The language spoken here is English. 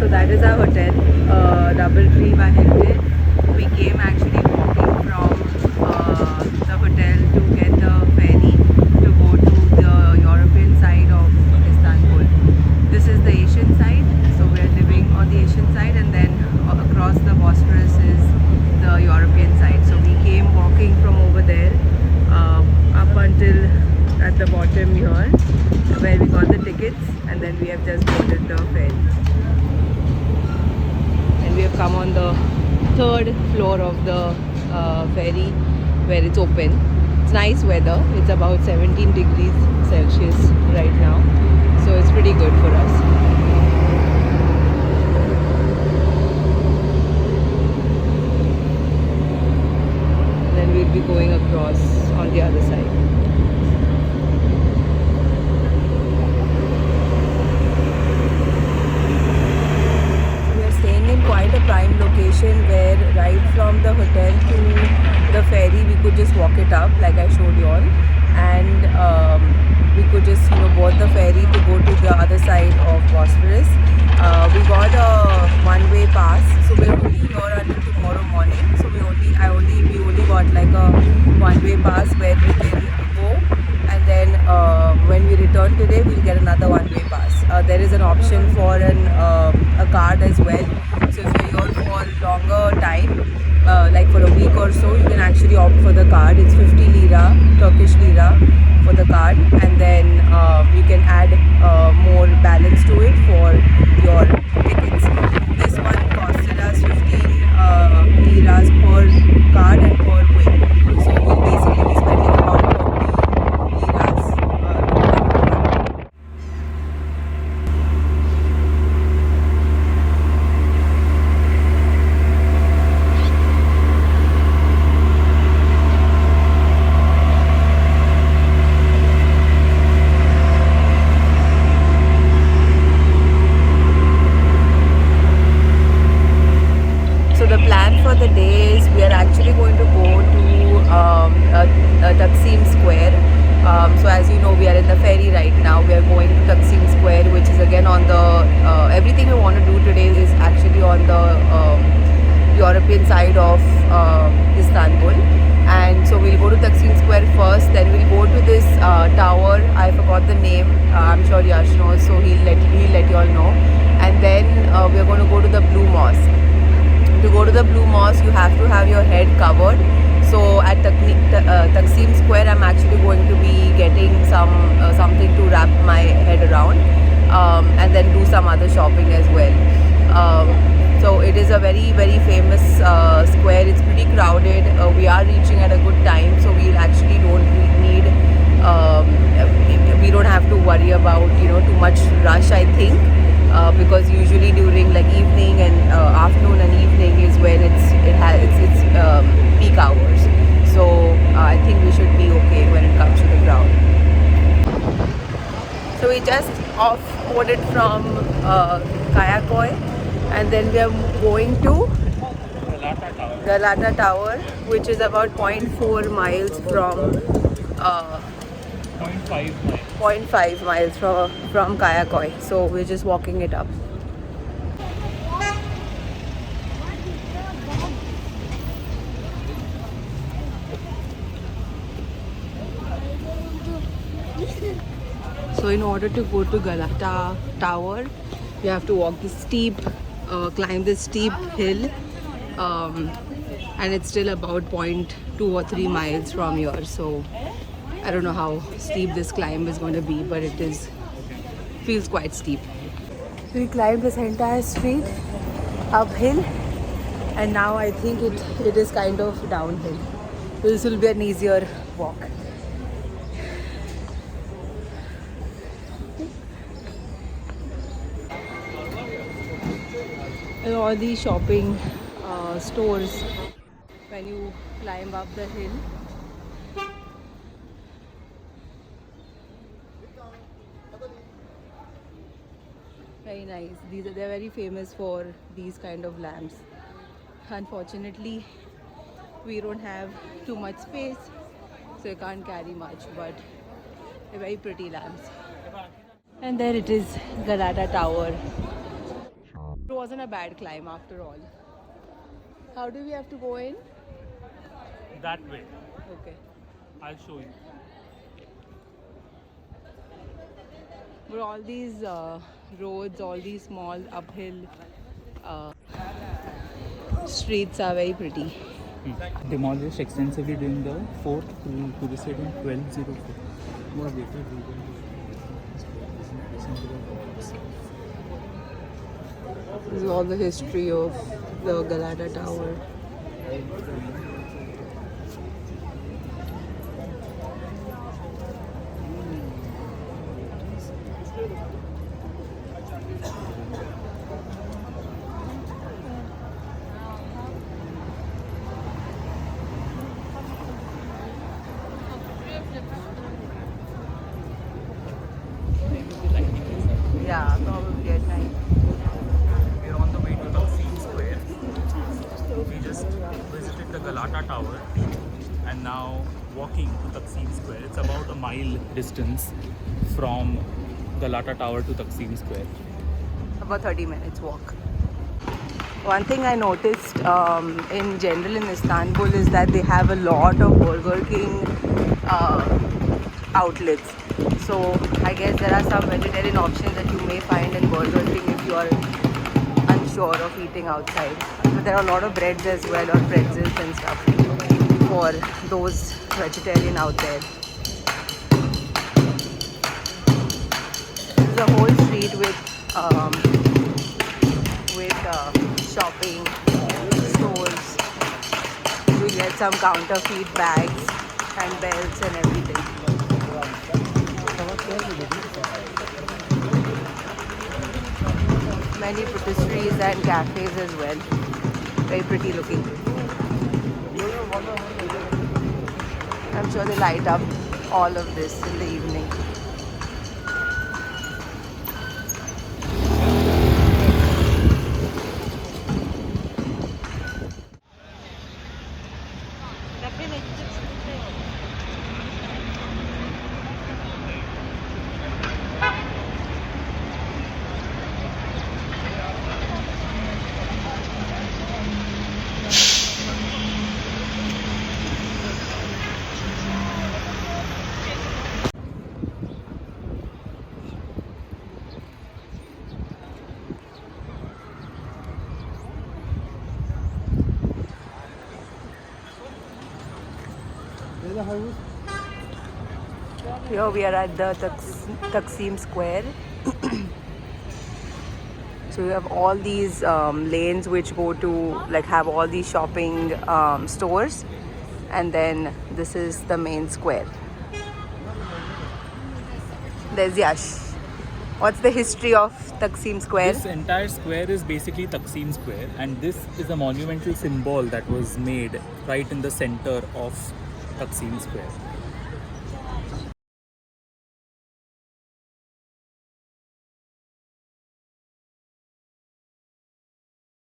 So that is our hotel, Double Tree by Hilton. We came actually walking from the hotel to get the ferry to go to the European side of Istanbul. This is the Asian side, so we are living on the Asian side, and then across the Bosphorus is the European side. So we came walking from over there up until at the bottom here where we got the tickets, and then we have just boarded the ferry. And we have come on the third floor of the ferry where it's open. It's nice weather. It's about 17 degrees Celsius right now, so it's pretty good for us. Then we'll be going across on the other side. Quite a prime location where right from the hotel to the ferry we could just walk it up like I showed you all, and we could just board the ferry to go to the other side of Bosphorus. We got a one-way pass, so we're only here until tomorrow morning. So we only got like a one-way pass where we can go, and then when we return today we'll get another one-way pass. There is an option for a card as well. So if you're here for longer time, like for a week or so, you can actually opt for the card. It's 50 lira, Turkish lira for the card, and then you can add more balance to it for your tickets. This one costed us 15 liras per card and per way. So we'll basically be spending about 40 liras. The day is we are actually going to go to Taksim Square. So as you know, we are in the ferry right now. We are going to Taksim Square, which is again on the everything we want to do today is actually on the European side of Istanbul. And so we'll go to Taksim Square first, then we'll go to this tower. I forgot the name. I'm sure Yash knows, so he'll let you all know. And then we're going to go to the Blue Mosque. To go to the Blue Mosque, you have to have your head covered. So at Taksim Square, I'm actually going to be getting something to wrap my head around, and then do some other shopping as well. So it is a very, very famous square. It's pretty crowded. We are reaching at a good time, so we actually don't need. We don't have to worry about too much rush, I think. Because usually during like evening and afternoon and evening is when it's peak hours. So I think we should be okay when it comes to the crowd. So we just off-boarded from Kayakoi, and then we are going to Galata Tower, which is about 0.4 miles from 0.5 miles from Kayakoi. So we're just walking it up. So in order to go to Galata Tower, you have to walk this steep, climb this steep hill, and it's still about 0.2 or 3 miles from here. So I don't know how steep this climb is going to be, but feels quite steep. So we climbed this entire street uphill, and now I think it is kind of downhill. This will be an easier walk. And all these shopping stores when you climb up the hill. Very nice. They're very famous for these kind of lamps. Unfortunately, we don't have too much space, so you can't carry much, but they're very pretty lamps. And there it is, Galata Tower. wasn't a bad climb after all. How do we have to go in? That way. Okay. I'll show you. But all these roads, all these small uphill streets are very pretty. Demolished extensively during the 4th Crusade in 1204. This is all the history of the Galata Tower. Yeah, probably at night. We're on the way to Taksim Square. We just visited the Galata Tower and now walking to Taksim Square. It's about a mile distance from Galata Tower to Taksim Square. About 30 minutes walk. One thing I noticed in general in Istanbul is that they have a lot of Burger King outlets. So I guess there are some vegetarian options that you may find in Burger King if you are unsure of eating outside. But there are a lot of breads as well, or pretzels and stuff for those vegetarian out there. This is a whole street with shopping stores. You get some counterfeit bags and belts and everything. Many patisseries and cafes as well. Very pretty looking. I'm sure they light up all of this in the evening. Here we are at the Taksim Square. So you have all these lanes which go to like have all these shopping stores, and then this is the main square. There's Yash. What's the history of Taksim Square? This entire square is basically Taksim Square, and this is a monumental symbol that was made right in the center of Taksim Square.